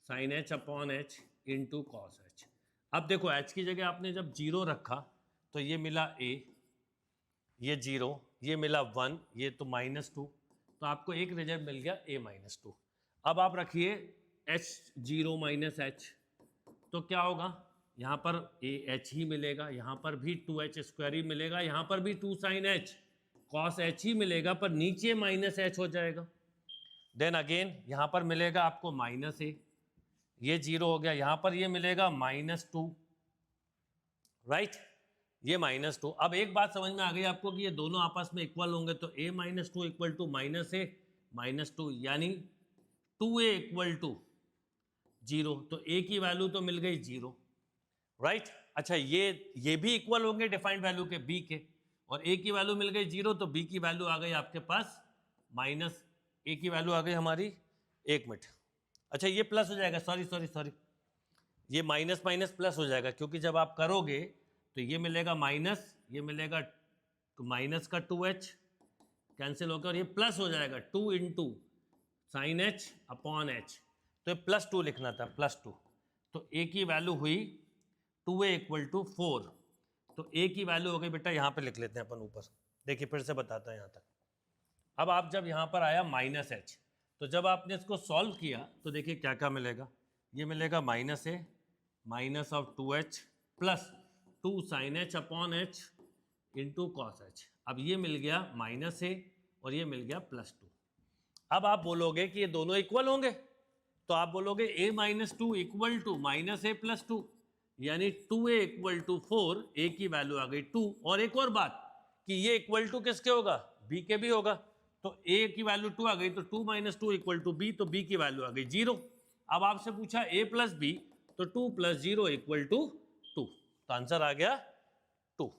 sine h upon h into cos h. अब देखो h की जगह आपने जब 0 रखा तो ये मिला a, ये 0, ये मिला 1, ये तो माइनस 2, तो आपको एक रिजल्ट मिल गया a माइनस 2। अब आप रखिए h 0 माइनस एच, तो क्या होगा, यहाँ पर ए एच ही मिलेगा, यहाँ पर भी 2h स्क्वायर ही मिलेगा, यहाँ पर भी 2 साइन एच कॉस एच ही मिलेगा, पर नीचे माइनस एच हो जाएगा। देन अगेन यहाँ पर मिलेगा आपको माइनस ए, ये 0 हो गया, यहाँ पर ये मिलेगा माइनस 2, राइट, ये माइनस 2। अब एक बात समझ में आ गई आपको कि ये दोनों आपस में इक्वल होंगे, तो a minus 2 equal to minus a minus 2, यानी 2a इक्वल टू 0, तो a की वैल्यू तो मिल गई 0, राइट। अच्छा ये भी इक्वल होंगे डिफाइंड वैल्यू के b के, और a की वैल्यू मिल गई 0, तो b की वैल्यू आ गई आपके पास माइनस, a की वैल्यू आ गई हमारी, एक मिनट, अच्छा ये प्लस हो जाएगा, सॉरी, ये माइनस माइनस प्लस हो जाएगा, क्योंकि जब आप करोगे तो ये मिलेगा माइनस, ये मिलेगा तो माइनस का 2h कैंसिल होकर, और ये प्लस हो जाएगा 2 into sign h upon H, तो ये प्लस 2 लिखना था, प्लस 2, तो a की वैल्यू हुई 2a इक्वल टू 4, तो a की वैल्यू हो गई बेटा, यहाँ पे लिख लेते हैं अपन ऊपर, देखिए फिर से बताता है यहाँ तक। अब आप जब यहाँ पर आया माइनस एच, तो जब आपने इसको सॉल्व किया तो देखिए क्या क्या मिलेगा, ये मिलेगा minus a minus of 2h plus 2 sine h upon h into cos h. अब ये मिल गया माइनस ए और ये मिल गया प्लस 2। अब आप बोलोगे कि ये दोनों इक्वल होंगे, तो आप बोलोगे a minus 2 equal to minus a plus 2, यानी 2a इक्वल टू 4, a की वैल्यू आ गई 2। और एक और बात कि ये इक्वल टू किसके होगा, b के भी होगा, तो a की वैल्यू 2 आ गई, तो 2 माइनस 2 इक्वल टू b, तो b की वैल्यू आ गई 0। अब आपसे पूछा a प्लस b, तो 2 प्लस 0 इक्वल टू 2, तो आंसर आ गया 2,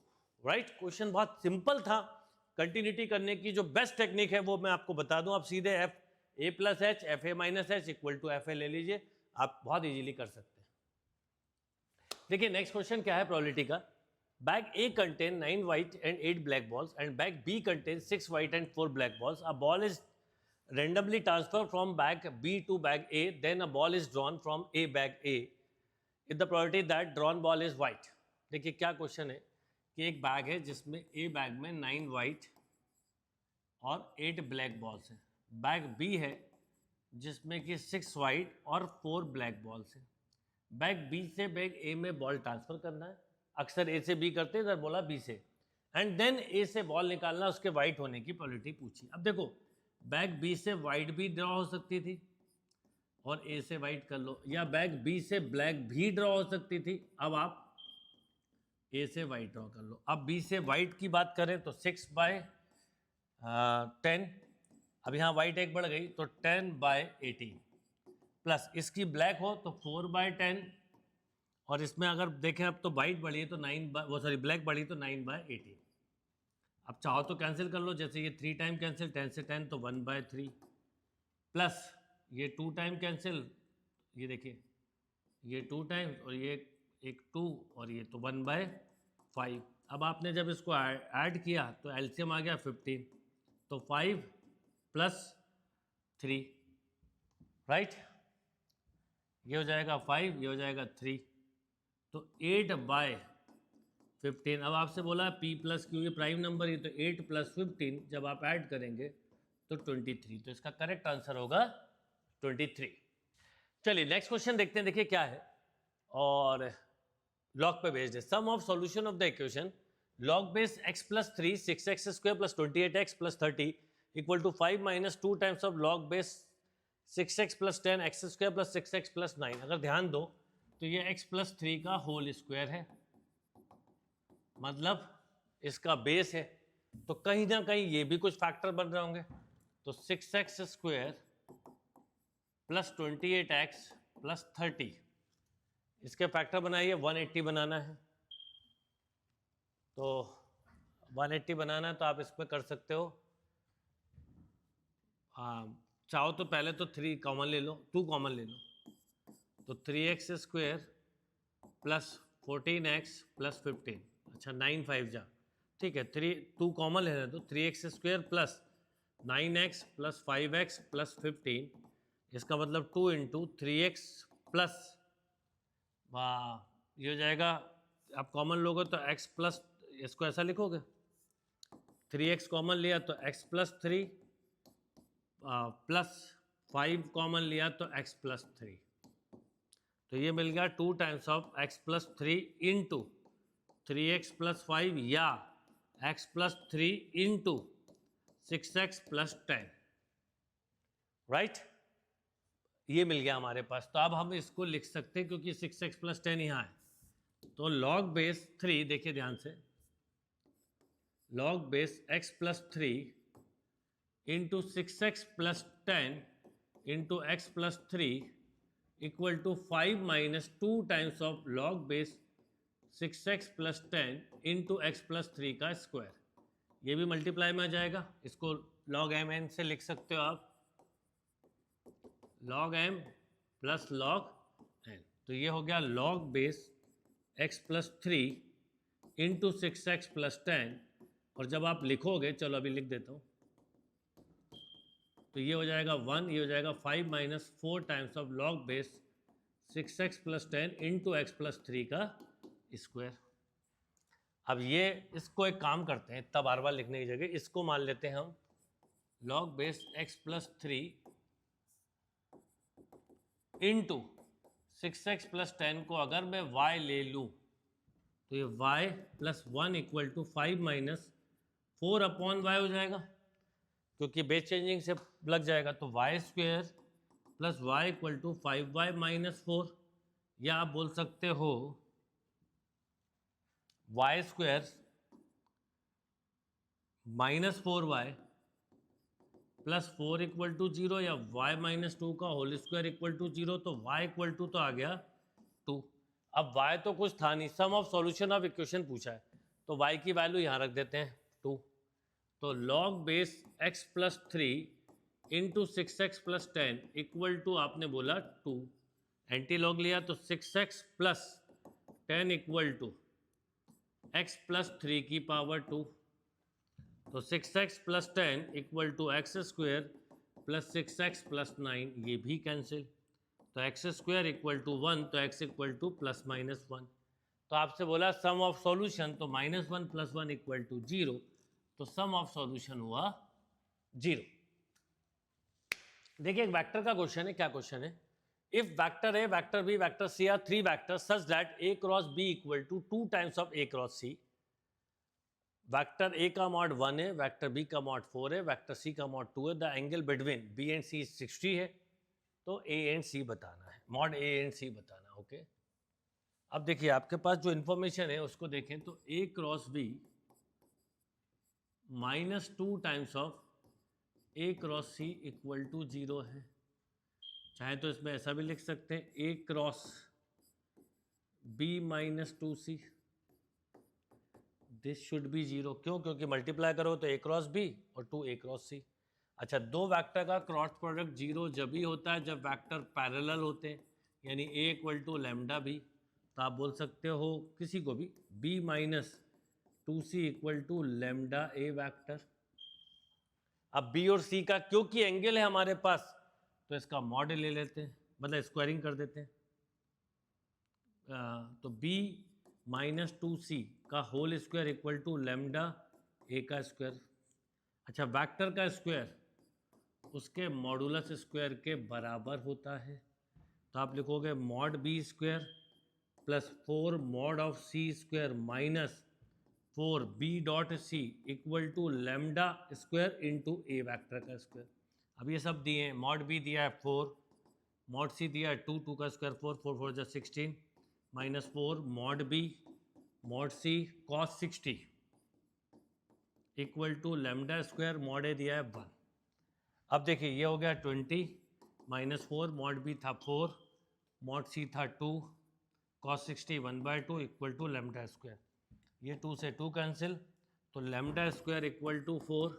राइट। क्वेश्चन बहुत सिंपल था। कंटिन्यूटी करने की जो बेस्ट टेक्निक है वो मैं आपको बता दूं, आप सीधे f a plus h f a minus h equal to f a ले लीजिए, आप बहुत इजीली कर सकते हैं। देखिए नेक्स्ट क्वेश्चन क्या है प्रोबेबिलिटी का, bag A contain 9 white and 8 black balls and bag B contains 6 white and 4 black balls. A ball is randomly transferred from bag B to bag A, then a ball is drawn from A bag A if the probability that drawn ball is white। देखिए क्या question है कि एक bag है जिसमें ए bag में 9 white और 8 black balls हैं, बैग बी है जिसमें कि 6 वाइट और 4 ब्लैक बॉल्स हैं। बैग बी से बैग ए में बॉल ट्रांसफर करना है, अक्सर ए से बी करते हैं, इधर बोला बी से, एंड देन ए से बॉल निकालना, उसके वाइट होने की प्रोबेबिलिटी पूछी। अब देखो बैग बी से वाइट भी ड्रॉ हो सकती थी और ए से वाइट कर लो, या बैग बी से ब्लैक भी ड्रॉ हो सकती थी, अब आप ए से वाइट ड्रॉ कर लो। अब बी से वाइट की बात करें तो 6/10, अब यहाँ वाइट एक बढ़ गई तो 10/18, प्लस इसकी ब्लैक हो तो 4/10, और इसमें अगर देखें अब तो वाइट बढ़ी है तो ब्लैक बढ़ी तो 9/18। अब चाहो तो कैंसिल कर लो, जैसे ये 3 टाइम कैंसिल, 10 से 10 तो 1/3, प्लस ये 2 टाइम कैंसिल, ये देखिए ये 2 टाइम और ये एक 2 और ये तो 1/5। अब आपने जब इसको ऐड किया तो एलसीएम आ गया 15, तो 5 + 3, राइट, ये हो जाएगा 5, ये हो जाएगा 3, तो 8/15। अब आपसे बोला P + Q, ये प्राइम नंबर ही, तो 8 + 15 जब आप ऐड करेंगे तो 23, तो इसका करेक्ट आंसर होगा 23। चलिए नेक्स्ट क्वेश्चन देखते हैं, देखिए क्या है, और लॉग पे बेस्ड है। Sum of solution of the equation log base x + 3 6x² + 28x + 30 equal to 5 - 2 times of log base 6x + 10 x² + 6x + 9। अगर ध्यान दो तो ये x + 3 का होल स्क्वायर है, मतलब इसका बेस है, तो कहीं ना कहीं ये भी कुछ फैक्टर बन रहे होंगे, तो 6x square plus 28x plus 30, इसके फैक्टर बनाइए, 180 बनाना है। तो 180 बनाना है तो आप इसमें कर सकते हो, चाहो तो पहले तो 3 कॉमन ले लो, 2 कॉमन ले लो, तो 3x square plus 14x plus 15, अच्छा 9 5 जा, ठीक है, 2 कॉमन लेना, तो 3x square plus 9x plus 5x plus 15, इसका मतलब 2 इंटू 3x प्लस, ये हो जाएगा, आप कॉमन लोगे तो x प्लस, इसको ऐसा लिखोगे, 3x कॉमन लिया तो x प्लस 3 प्लस 5 कॉमन लिया तो x प्लस 3, तो ये मिल गया 2 times of x plus 3 into 3x plus 5 या x plus 3 into 6x plus 10, right, ये मिल गया हमारे पास। तो अब हम इसको लिख सकते हैं क्योंकि 6x प्लस 10 यहाँ है, तो log बेस 3, देखिए ध्यान से, log base x plus 3 into 6x plus 10 into x plus 3 equal to 5 minus 2 times of log base 6x plus 10 into x plus 3 का स्क्वायर, ये भी मल्टीप्लाई में आ जाएगा, इसको log mn से लिख सकते हो आप, log m plus log n, तो ये हो गया log base x plus 3 into 6x plus 10, और जब आप लिखोगे, चलो अभी लिख देता हूँ, तो ये हो जाएगा 1, ये हो जाएगा 5 minus 4 times of log base 6x plus 10 into x plus 3 का स्क्वायर। अब ये, इसको एक काम करते हैं, इतना बार बार लिखने की जगह इसको मान लेते हैं हम log base x plus 3 into 6x plus 10 को अगर मैं y ले लूँ तो ये y plus 1 equal to 5 minus 4 upon y हो जाएगा, क्योंकि बेस चेंजिंग से लग जाएगा, तो y square plus y equal to 5y minus 4, या आप बोल सकते हो y square minus 4y plus 4 equal to 0, या y माइनस 2 का होल स्क्वायर इक्वल टू 0, तो y इक्वल टू तो आ गया 2। अब y तो कुछ था नहीं, सम ऑफ सॉल्यूशन ऑफ इक्वेशन पूछा है, तो y की वैल्यू यहाँ रख देते हैं 2, तो log base x plus 3 into 6x plus 10 equal to आपने बोला 2, एंटी लॉग लिया तो 6x plus 10 equal to x plus 3 की पावर 2, तो 6x plus 10 equal to x square plus 6x plus 9, ये भी कैंसिल, तो एक्स स्क्वायर इक्वल टू 1, तो x equal two plus minus 1, तो आपसे बोला सम ऑफ सॉल्यूशन, तो -1 प्लस 1 इक्वल टू 0, तो सम ऑफ सॉल्यूशन हुआ 0। देखिए एक वेक्टर का क्वेश्चन है, क्या क्वेश्चन है, if vector a, vector b, vector c are 3 vectors such that a cross b equal to 2 times of a cross c, vector a का mod 1 है, वेक्टर बी का मॉड 4 है, वेक्टर सी का mod 2 है, the angle between b and c 60 है, तो A and सी बताना है, मॉड ए एंड सी बताना, ओके। अब देखिए आपके पास जो इन्फॉर्मेशन है उसको देखें, तो a cross b minus 2 times of a cross c equal to 0 है, चाहे तो इसमें ऐसा भी लिख सकते हैं, a cross b minus 2c, this should be 0, क्यों, क्योंकि मल्टीप्लाई करो तो a क्रॉस b और 2a क्रॉस c। अच्छा, दो वेक्टर का क्रॉस प्रोडक्ट 0 जब भी होता है जब वेक्टर पैरेलल होते हैं, यानी a equal to lambda b, तो आप बोल सकते हो किसी को भी b minus 2c equal to lambda a vector. अब b और c का क्योंकि एंगल है हमारे पास, तो इसका मॉड ले लेते हैं, मतलब स्क्वायरिंग कर देते हैं, तो b माइनस 2c का whole square equal to lambda a का स्क्वायर। अच्छा, वेक्टर का स्क्वायर उसके मॉडुलस स्क्वायर के बराबर होता है, तो आप लिखोगे मॉड b स्क्वायर plus 4 mod of c square minus 4 b dot c equal to lambda square into a vector का स्क्वायर। अब ये सब दिए हैं, मॉड b दिया है 4, मॉड c दिया है 2, 2 का स्क्वायर 4, 4 4 जा 16 minus 4 mod b mod c cos 60 equal to lambda square, mod a दिया है 1। अब देखिए ये हो गया 20 -4 मॉड बी था 4 मॉड सी था 2 cos 60 1/2 equal to lambda square. ये 2 से 2 कैंसिल, तो लेमडा स्क्वायर इक्वल टू 4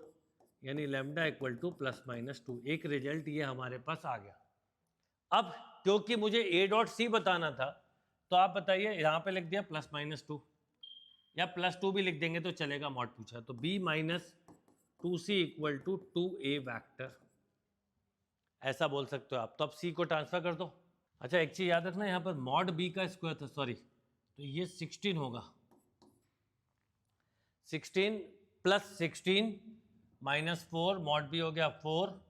यानी लेमडा इक्वल टू ±2। एक रिजल्ट ये हमारे पास आ गया। अब क्योंकि मुझे ए डॉट सी बताना था तो आप बताइए, यहाँ पे लिख दिया ±2 या +2 भी लिख देंगे तो चलेगा, मॉड पूछा तो b - 2c equal to 2a vector, ऐसा बोल सकते हो आप। तो अब c को ट्रांसफर कर दो। अच्छा एक चीज़ याद रखना, यहाँ पर मॉड b का स्क्वायर था, सॉरी, तो ये 16 होगा। 16 + 16 -4 मॉड b हो गया 4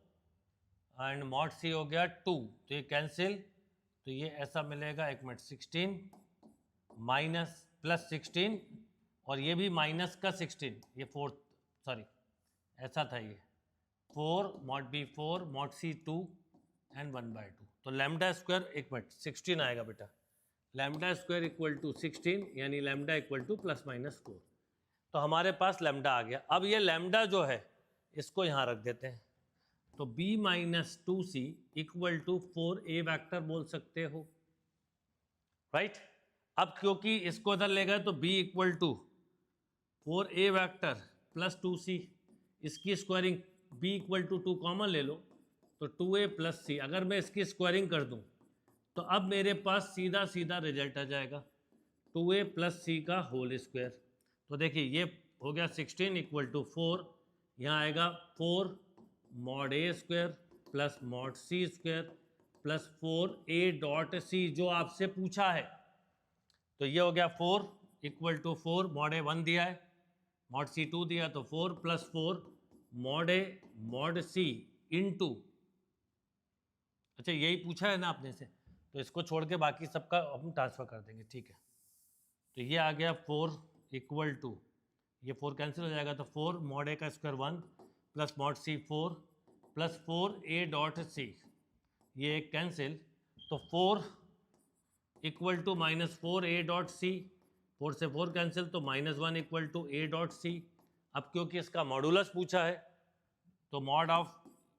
एंड मॉड सी हो गया 2, तो ये कैंसिल, तो ये ऐसा मिलेगा, एक मिनट, 16 माइनस +16 और ये भी माइनस का 16, ये 4, सॉरी ऐसा था, ये 4 mod b 4 mod c 2 and 1/2, तो लैम्डा स्क्वायर, एक मिनट, 16 आएगा बेटा, लैम्डा स्क्वायर इक्वल टू 16 यानी लैम्डा इक्वल टू ±4। तो हमारे पास लैम्डा आ गया। अब ये लैम्डा जो है इसको यहाँ रख देते हैं, तो b - 2c equal to 4a vector बोल सकते हो, राइट। अब क्योंकि इसको इधर ले गए तो b equal to 4a vector + 2c, इसकी squaring b equal to 2 common ले लो तो 2a + c, अगर मैं इसकी स्क्वायरिंग कर दूं तो अब मेरे पास सीधा सीधा रिजल्ट आ जाएगा 2a + c का होल स्क्वायर। तो देखिए ये हो गया 16 इक्वल टू 4, यहाँ आएगा 4 mod a square plus mod c square plus 4a dot c जो आपसे पूछा है। तो ये हो गया 4 इक्वल टू 4 मॉड a 1 दिया है, मॉड c 2 दिया, तो 4 + 4 mod a mod c into, अच्छा यही पूछा है ना आपने से, तो इसको छोड़ के बाकी सबका हम ट्रांसफर कर देंगे, ठीक है। तो ये आ गया 4 इक्वल टू, ये 4 कैंसिल हो जाएगा, तो 4 मॉड a का square 1 plus mod c 4 plus 4a dot c, ये एक कैंसिल, तो 4 equal to -4a dot c, 4 से 4 कैंसिल, तो -1 equal to a dot c। अब क्योंकि इसका मॉडुलस पूछा है तो mod of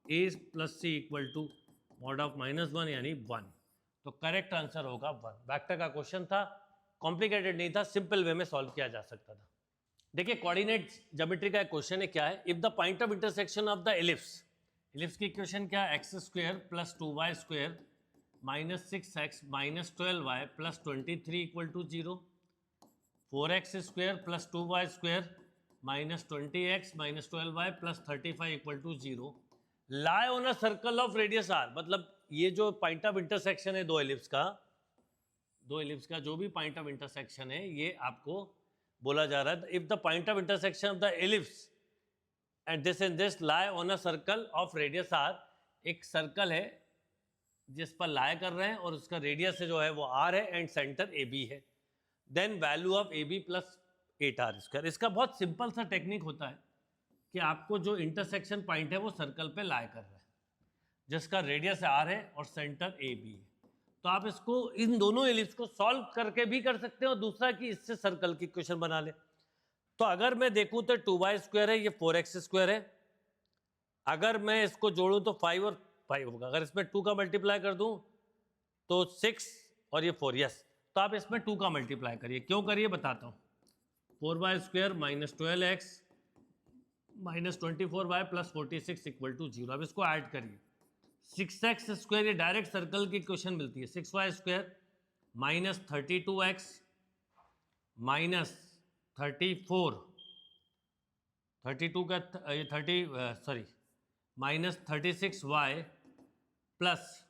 a + c equal to mod of -1 यानी 1, तो करेक्ट आंसर होगा 1। वेक्टर का क्वेश्चन था, कॉम्प्लिकेटेड नहीं था, सिंपल वे में सॉल्व किया जा सकता था। देखिए कोऑर्डिनेट ज्योमेट्री का एक क्वेश्चन है, क्या है, if the point of intersection of the ellipse, ellipse की इक्वेशन क्या है, x² + 2y² -6x - 12y + 23 equal to 0, 4x² + 2y² -20x - 12y + 35 equal to 0, lie on a circle of radius r, मतलब ये जो पॉइंट ऑफ इंटरसेक्शन है दो ellipse का जो भी पॉइंट ऑफ इंटरसेक्शन है ये आपको बोला जा रहा है, if the point of intersection of the ellipse and this lie on a circle of radius r, एक सर्कल है जिस पर लाई कर रहे हैं और उसका रेडियस जो है वो r है एंड सेंटर ए बी है, then value of a b + 8r²। इसका बहुत सिंपल सा टेक्निक होता है कि आपको जो इंटरसेक्शन पॉइंट है वो सर्कल पे लाई कर रहा है जिसका रेडियस r है और सेंटर ए बी है, तो आप इसको इन दोनों एलिप्स को सॉल्व करके भी कर सकते हो, और दूसरा कि इससे सर्कल की इक्वेशन बना ले। तो अगर मैं देखूं तो 2y² है, ये 4x² है, अगर मैं इसको जोड़ूं तो 5 और 5 होगा, अगर इसमें 2 का मल्टीप्लाई कर दूं तो 6 और ये 4, यस, तो आप इसमें 2 का मल्टीप्लाई करिए, क्यों करिए बताता हूँ, 4y² - 12x - 24y + 46 equal to 0। अब इसको ऐड करिए, 6x², ये डायरेक्ट सर्कल की इक्वेशन मिलती है, 6y² - 32x - 34, 32 का ये 30, sorry, -36y +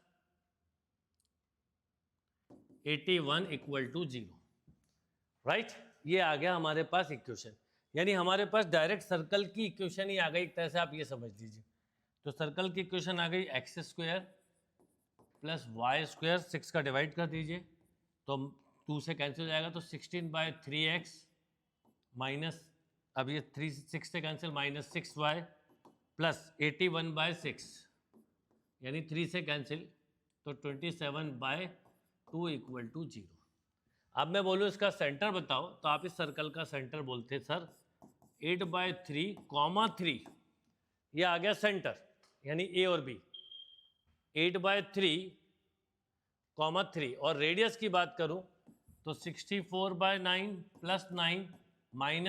81 equal to 0, right. ये आ गया हमारे पास इक्वेशन, यानी हमारे पास डायरेक्ट सर्कल की इक्वेशन ही आ गई, एक तरह से आप ये समझ लीजिए। तो सर्कल की इक्वेशन आ गई x² + y², 6 का डिवाइड कर दीजिए तो 2 से कैंसिल हो जाएगा, तो 16/3x माइनस, अब ये 6 से कैंसिल, -6y + 81/6 यानी 3 से कैंसिल, तो 27/2 इक्वल टू 0। अब मैं बोलूँ इसका सेंटर बताओ, तो आप इस सर्कल का सेंटर बोलते हैं सर 8/3, 3, ये आ गया सेंटर, यानी ए और बी, 8/3, 3 और रेडियस की बात करूं तो 64/9 + 9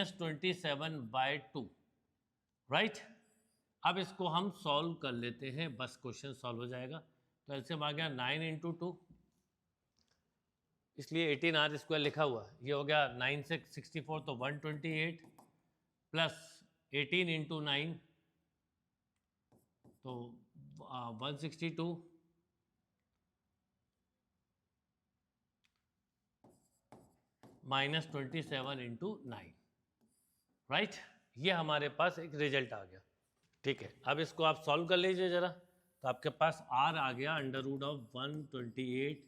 - 27/2, राइट। अब इसको हम सॉल्व कर लेते हैं, बस क्वेश्चन सॉल्व हो जाएगा। तो एलसीएम आ गया 9 × 2, इसलिए 18r² लिखा हुआ, ये हो गया 9 से 64 तो 128 प्लस 18 × 9 तो 162 - 27 × 9, राइट। ये हमारे पास एक रिजल्ट आ गया, ठीक है। अब इसको आप सॉल्व कर लीजिए ज़रा, तो आपके पास r आ गया √128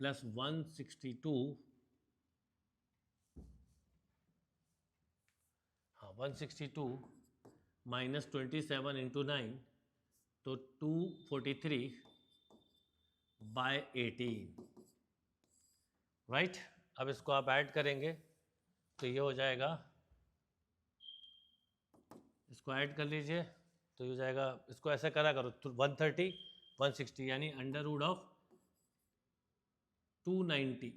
+ 162, हाँ 162 - 27 × 9 तो 243/18, राइट। अब इसको आप ऐड करेंगे तो ये हो जाएगा, इसको ऐड कर लीजिए तो ये हो जाएगा, इसको ऐसे करा करो, 130 160 यानी √290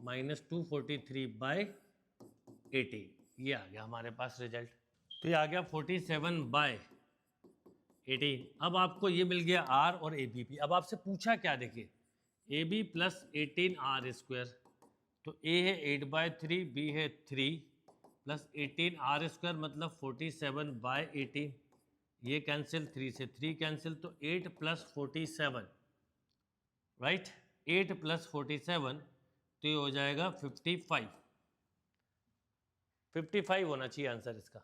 -243/18, ये आ गया हमारे पास रिजल्ट। तो ये आ गया 47/18। अब आपको ये मिल गया r और ABP। अब आपसे पूछा क्या, देखिए AB + 18r², तो A है 8/3, B है 3 + 18r² मतलब 47/18, ये कैंसिल, 3 से 3 कैंसिल, तो 8 + 47, राइट। 8 + 47 तो ये हो जाएगा 55 होना चाहिए आंसर इसका।